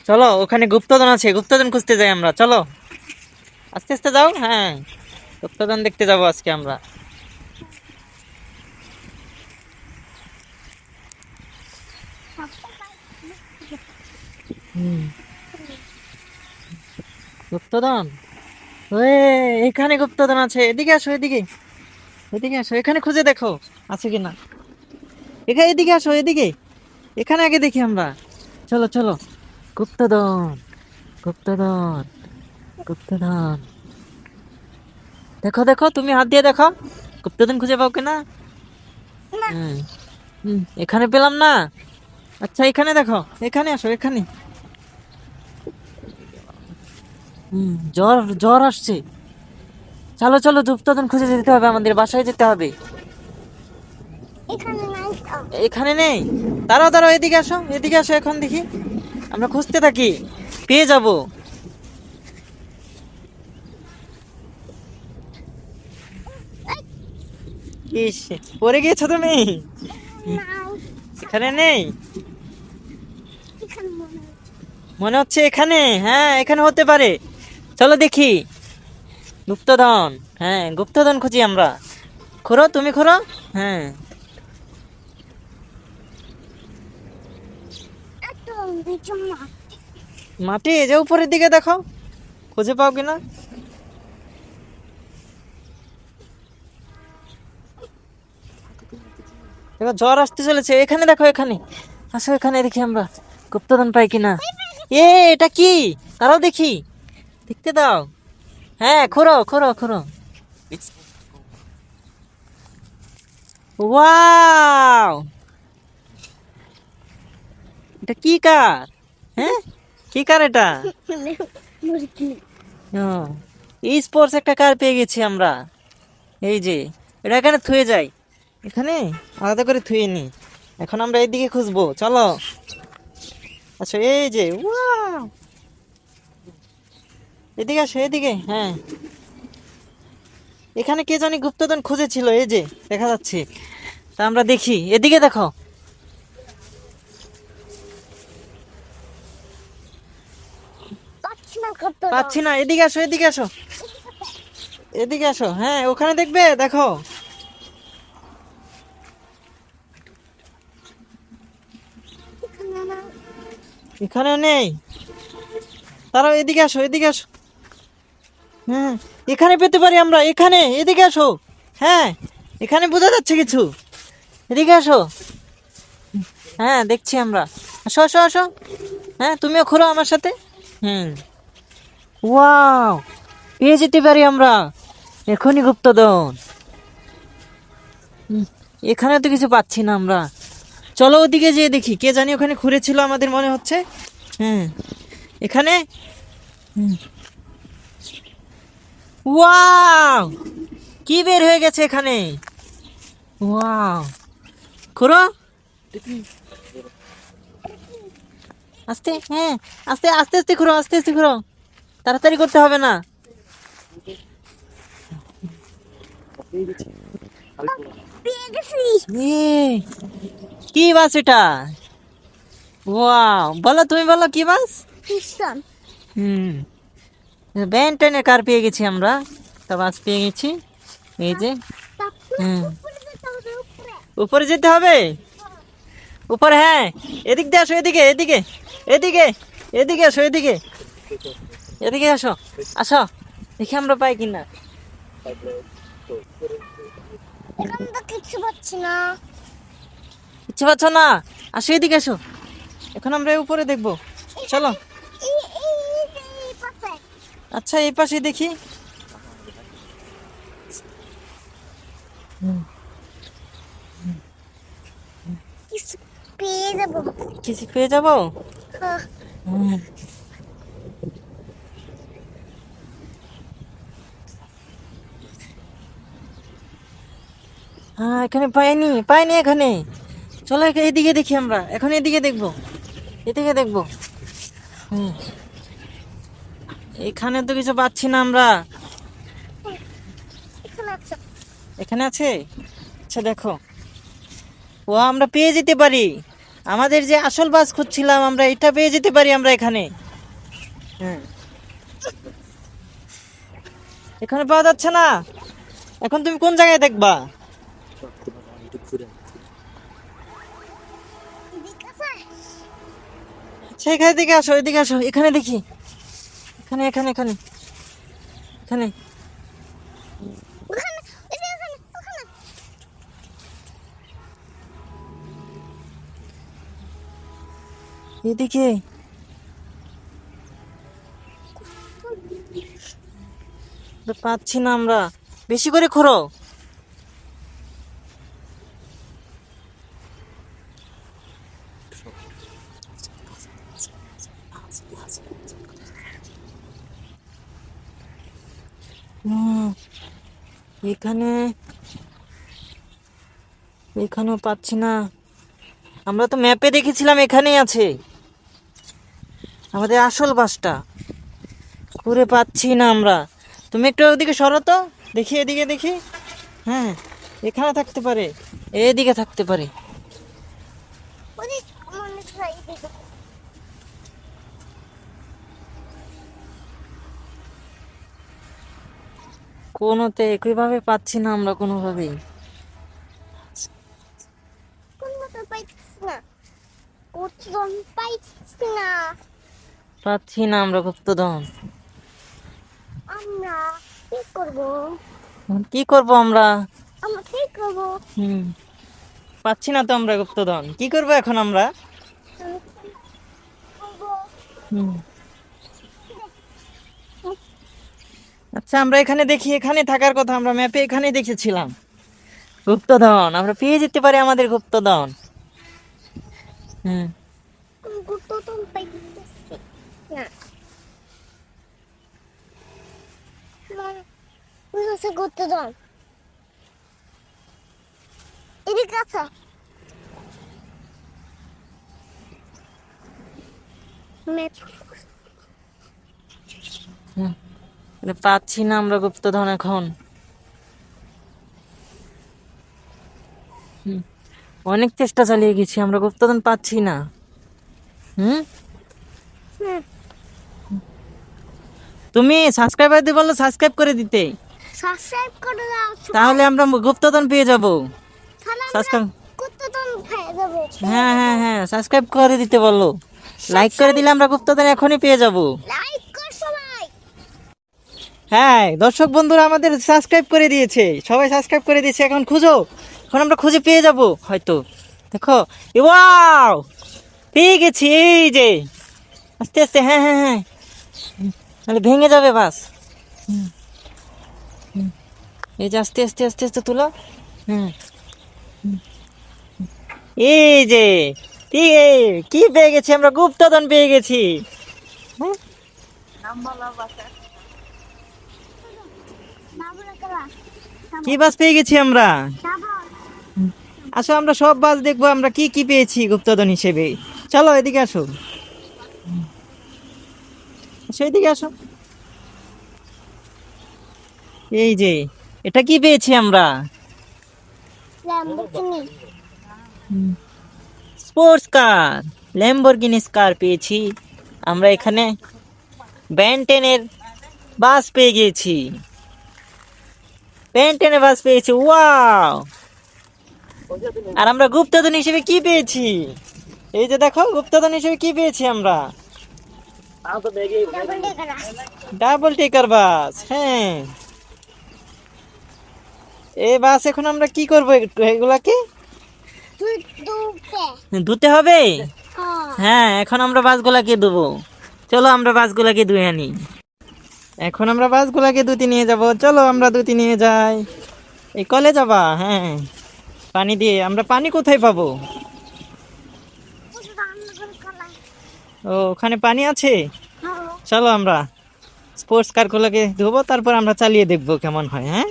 চলো ওখানে গুপ্তধন আছে, গুপ্তধন খুঁজতে যাই আমরা, চলো আস্তে আস্তে যাও। হ্যাঁ, গুপ্তধন দেখতে যাবো আজকে আমরা। হুম, গুপ্তধন, ওই এখানে গুপ্তধন আছে, এদিকে আসো, এদিকে এদিকে আসো, এখানে খুঁজে দেখো আছে কিনা। এখানে এদিকে আসো, এদিকে, এখানে আগে দেখি আমরা। চলো চলো, গুপ্তধন, গুপ্তধন, গুপ্তধন, দেখো দেখো, তুমি হাত দিয়ে দেখো গুপ্তধন খুঁজে পাও কিনা। হুম, এখানে পেলাম না। আচ্ছা এখানে দেখো, এখানে আসো, এখানে। জ্বর জ্বর আসছে। চলো চলো, গুপ্তধন খুঁজে যেতে হবে, আমাদের বাসায় যেতে হবে। এখানে নেই। দাঁড়াও দাঁড়াও, এদিকে আসো, এদিকে আসো, এখন দেখি, আমরা খুঁজতে থাকি, পেয়ে যাব। ইস, পড়ে গিয়েছো তুমি, এখানে নেই। মনে হচ্ছে এখানে, হ্যাঁ এখানে হতে পারে। চলো দেখি, গুপ্তধন, হ্যাঁ গুপ্তধন খুঁজি আমরা। খোঁড়ো, তুমি খোঁড়ো। হ্যাঁ, মাটি, এই যে উপরের দিকে দেখো, খুঁজে পাও কিনা। এবার জ্বর আসতে চলেছে, এখানে দেখো, এখানে আসো, এখানে দেখি আমরা গুপ্তধন পাই কিনা। এ, এটা কি, তারাও দেখি, দেখতে দাও। হ্যাঁ, খোঁড়ো খোঁড়ো খোঁড়ো। ওয়াও, এটা কি কার? হ্যাঁ, কি কার এটা? ই স্পোর্টস একটা কার পেয়ে গেছি আমরা। এই যে, এটা এখানে থুয়ে যাই, এখানে আলাদা করে থুয়ে নি। এখন আমরা এইদিকে খুঁজবো, চলো। আচ্ছা এই যে, ওয়াও, এদিকে আসো, এদিকে। হ্যাঁ, এখানে কে জানি গুপ্তধন খুঁজেছিল, এই যে দেখা যাচ্ছে। তা আমরা দেখি, এদিকে দেখো। পাচ্ছি না, এদিকে আসো, এদিকে আসো, এদিকে আসো। হ্যাঁ, ওখানে দেখবে, দেখো। এখানেও নেই। তারাও এদিকে আসো, এদিকে আসো। হ্যাঁ, এখানে পেতে পারি আমরা, এখানে, এদিকে আসো। হ্যাঁ, এখানে বোঝা যাচ্ছে কিছু, এদিকে আসো। হ্যাঁ, দেখছি আমরা, আসো আসো আসো। হ্যাঁ, তুমিও ঘোরো আমার সাথে। হুম, ওয়াও, পেয়ে যেতে পারি আমরা এখনই গুপ্তধন। এখানে তো কিছু পাচ্ছি না আমরা। চলো ওদিকে যেয়ে দেখি, কে জানি ওখানে ঘুরেছিল আমাদের মনে হচ্ছে। হ্যাঁ, এখানে। ওয়াও, কি বের হয়ে গেছে এখানে। ওয়াও, ঘুরো, আস্তে, হ্যাঁ, আস্তে আস্তে আস্তে ঘুরো, আস্তে আস্তে ঘুরো, তাড়াতাড়ি করতে হবে না। এ, কি বাস এটা? ওয়াও, বলো, তুমি বলো কি বাস। হুম, ব্যান্টনের কার পেয়ে গেছি আমরা, তা বাস পেয়ে গেছি, এই যে। হুম, উপরে যেতে হবে, উপরে, হ্যাঁ। এদিক দিয়ে আসো, এদিকে এদিকে, এদিকে এদিকে আসো, এদিকে এদিকে আসো, আসো, দেখি আমরা পাই কিনা। কিছু পাচ্ছি না। ইচ্ছে পাচ্ছ না, আসো এদিকে আসো, এখন আমরা উপরে দেখবো, চলো। এই পাশে আচ্ছা, এই পাশে দেখি। কিছু পেয়ে যাবো। কিছু পেয়ে যাবো। হ্যাঁ, হুম, হ্যাঁ, এখানে পাইনি, পাইনি এখানে। চলো এদিকে দেখি আমরা, এখন এদিকে দেখবো, এদিকে দেখবো। হুম, এখানে তো কিছু পাচ্ছি না আমরা। এখানে আছে। এখানে আছে, আচ্ছা দেখো। ও, আমরা পেয়ে যেতে পারি, আমাদের যে আসল বাস খুঁজছিলাম আমরা, এটা পেয়ে যেতে পারি আমরা এখানে। হ্যাঁ, এখানে পাওয়া যাচ্ছে না। এখন তুমি কোন জায়গায় দেখবা? এদিকে আছে। আচ্ছা, এখানে দিকে আসো, এদিকে আসো, এখানে দেখি। এখানে এখানে এখানে এখানে ওখানে, ওই যে ওখানে, ওখানে। এদিকে তো পাচ্ছি না আমরা। বেশি করে খোঁড়ো। হুম, এখানে এখানেও পাচ্ছি না। আমরা তো ম্যাপে দেখেছিলাম এখানেই আছে আমাদের আসল বাসটা। ঘুরে পাচ্ছি না আমরা। তুমি একটু ওদিকে সরো তো, দেখি এদিকে দেখি। হ্যাঁ, এখানে থাকতে পারে, এদিকে থাকতে পারে। ওদিক মনে হয় এদিকে। কোনোতে একইভাবে পাচ্ছি না আমরা কোনোভাবেই। কোন মতো পাইছি না। কোথাও পাইছি না। পাচ্ছি না আমরা গুপ্তধন। আমরা কি করবো? এখন কি করব আমরা? আমরা কি করবো? হুম, পাচ্ছি না তো আমরা গুপ্তধন, কি করব এখন আমরা? আমি কি করবো? হুম, আচ্ছা, আমরা এখানে দেখি, এখানে থাকার কথা, আমরা ম্যাপে এখানে দেখেছিলাম গুপ্তধন। আমরা পেয়ে যেতে পারি আমাদের গুপ্তধন। হুম, কোথাও পাইছি না। মানে ওই হচ্ছে ঘুরতে যান। এদিকে আছে। ম্যাপ। হুম, কিন্তু পাচ্ছি না আমরা গুপ্তধন এখন। হুম, অনেক চেষ্টা চালিয়ে গেছি, আমরা গুপ্তধন পাচ্ছি না। হুম, হুম। তুমি সাবস্ক্রাইবার দিয়ে বললো সাবস্ক্রাইব করে দিতে, সাবস্ক্রাইব করে দাও সবাই। তাহলে আমরা গুপ্তধন পেয়ে যাব। তাহলে আমরা সাবস্ক্রাইব, ঘুরতে যান খেয়ে যাবো। হ্যাঁ হ্যাঁ হ্যাঁ, সাবস্ক্রাইব করে দিতে বললো। লাইক করে দিলে আমরা গুপ্তধন এখনই পেয়ে যাব। লাইক কর সবাই। হ্যাঁ, দর্শক বন্ধুরা আমাদের সাবস্ক্রাইব করে দিয়েছে, সবাই সাবস্ক্রাইব করে দিয়েছে। এখন খুঁজো, এখন আমরা খুঁজে পেয়ে যাব হয়তো। দেখো, ওয়াও, পেয়ে গেছি, এই যে। আস্তে আস্তে, হ্যাঁ হ্যাঁ হ্যাঁ, নাহলে ভেঙে যাবে বাস। এই যে আস্তে আস্তে আস্তে আস্তে তুলো। হুম, এই যে, ঠিক, কি পেয়ে গেছি আমরা? গুপ্তধন পেয়ে গেছি। হুম, বাবুরা করা। কি বাস পেয়ে গেছি আমরা? বাবর। আসো, আমরা সব বাস দেখবো আমরা কি কি পেয়েছি গুপ্তধন হিসেবে। চলো এদিকে আসো, আসো এদিকে আসো। এই যে, এটা কি পেয়েছি আমরা? ল্যাম্বরগিনি। স্পোর্টস কার, ল্যাম্বরগিনি কার পেয়েছি আমরা এখানে। ব্যান্টেনের বাস পেয়ে গেছি, ব্যান্টেনের বাস পেয়েছি, ওয়াও। আর আমরা গুপ্তধন হিসেবে কি পেয়েছি? এই যে দেখো, গুপ্তধন হিসেবে কি পেয়েছি আমরা? ডাবল ডেকারা। ডাবল টেকার বাস, হ্যাঁ। এই বাস এখন আমরা কি করবো এগুলাকে? তুই দুপে। ধুতে হবে। হ্যাঁ। হ্যাঁ, এখন আমরা বাসগুলাকে ধুবো। চলো আমরা বাসগুলাকে ধুয়ে আনি। এখন আমরা বাসগুলাকে ধুতে নিয়ে যাব, চলো আমরা ধুতে নিয়ে যাই। এই কলে যাবা? হ্যাঁ, পানি দিয়ে। আমরা পানি কোথায় পাবো? ওটা রান্না করে খালা। ও, ওখানে পানি আছে। হ্যাঁ। চলো আমরা স্পোর্টস কারগুলোকে ধুবো, তারপর আমরা চালিয়ে দেখবো কেমন হয়। হ্যাঁ,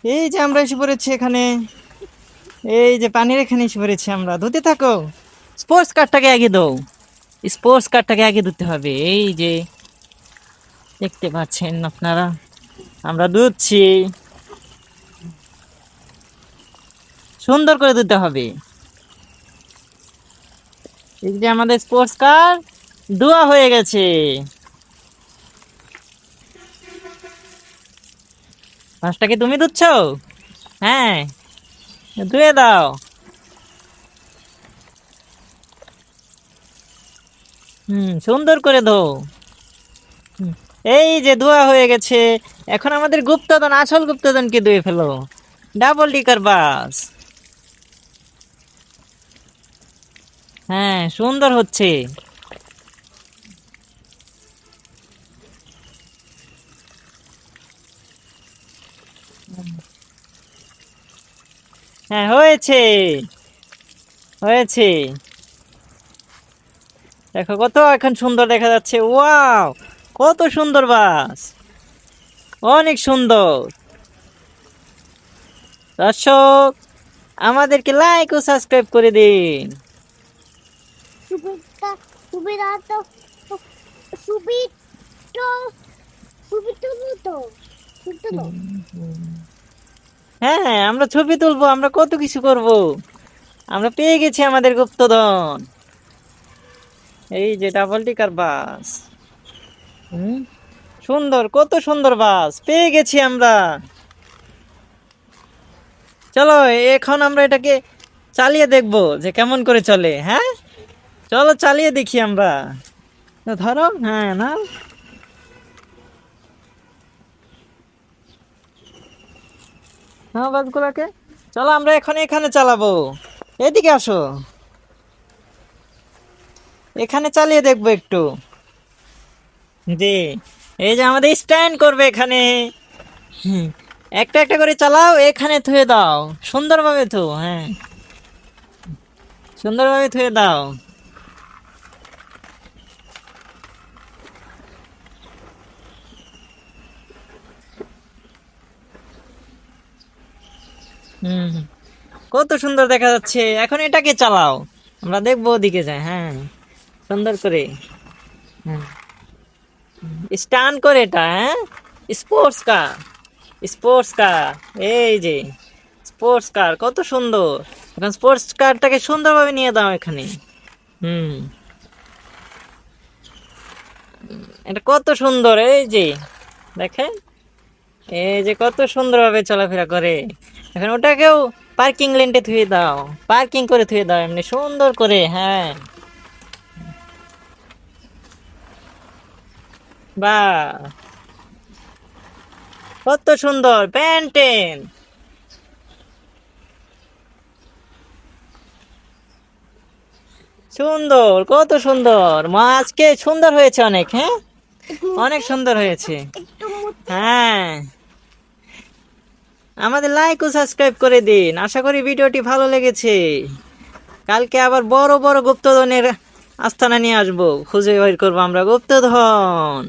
এই যে আমরা এসে পড়েছি এখানে, এই যে পানির এখানে এসে পড়েছি আমরা। ধুতে থাকো, স্পোর্টস কারটাকে আগে দাও, স্পোর্টস কারটাকে আগে ধুতে হবে। এই যে দেখতে পাচ্ছেন আপনারা, আমরা ধুচ্ছি, সুন্দর করে ধুতে হবে। এই যে আমাদের স্পোর্টস কার ধোয়া হয়ে গেছে। মাছটাকে তুমি ধুচ্ছ? হ্যাঁ, ধুয়ে দাও। সুন্দর করে ধো। হুম, এই যে ধোয়া হয়ে গেছে। এখন আমাদের গুপ্তধন, আসল গুপ্তধনকে ধুয়ে ফেলো। ডাবল ডিকার বাস। হ্যাঁ, সুন্দর হচ্ছে। হ্যাঁ, হয়েছে, হয়েছে। দেখো কত এখন সুন্দর দেখা যাচ্ছে। ওয়াও, কত সুন্দর বাস, অনেক সুন্দর। দর্শক, আমাদেরকে লাইক ও সাবস্ক্রাইব করে দিন। সুবিধা সুবিধা তো সুবিধা সুবিধা তো সুবিধা হ্যাঁ, হ্যাঁ, আমরা ছবি তুলবো, আমরা কত কিছু করব। আমরা পেয়ে গেছি আমাদের গুপ্তধন। এই যে ডাবল টিকার বাস। হুম, সুন্দর, কত সুন্দর বাস পেয়ে গেছি আমরা। চলো, এখন আমরা এটাকে চালিয়ে দেখব যে কেমন করে চলে। হ্যাঁ, চলো চালিয়ে দেখি আমরা। ধরো, হ্যাঁ না, হ্যাঁ বাসগুলাকে। চলো আমরা এখন এখানে চালাবো। এদিকে আসো, এখানে চালিয়ে দেখবো একটু। জি, এই যে আমাদের স্ট্যান্ড করবে এখানে। হুম, একটা একটা করে চালাও, এখানে থুয়ে দাও। সুন্দরভাবে থু, হ্যাঁ, সুন্দরভাবে থুয়ে দাও। হুম, কত সুন্দর দেখা যাচ্ছে। এখন এটাকে চালাও, আমরা দেখবো ওদিকে যায়। হ্যাঁ, সুন্দর করে। হ্যাঁ, স্টান করে এটা। হ্যাঁ, স্পোর্টস কার, স্পোর্টস কার। এই যে স্পোর্টস কার, কত সুন্দর। এখন স্পোর্টস কারটাকে সুন্দরভাবে নিয়ে দাও এখানে। হুম, এটা কত সুন্দর। এই যে দেখেন, এই যে কত সুন্দরভাবে চলাফেরা করে। এখন ওটাকেও পার্কিং লেন্টে থুয়ে দাও, পার্কিং করে থুয়ে দাও এমনি সুন্দর করে। হ্যাঁ, বাহ, কত সুন্দর প্যান্টেন। সুন্দর, কত সুন্দর মা, আজকে সুন্দর হয়েছে অনেক। হ্যাঁ, অনেক সুন্দর হয়েছে। একটু হ্যাঁ, আমাদের লাইক ও সাবস্ক্রাইব করে দিন। আশা করি ভিডিওটি ভালো লেগেছে। কালকে আবার বড় বড় গুপ্তধনের আস্তানা নিয়ে আসবো, খুঁজে বের করবো আমরা গুপ্তধন।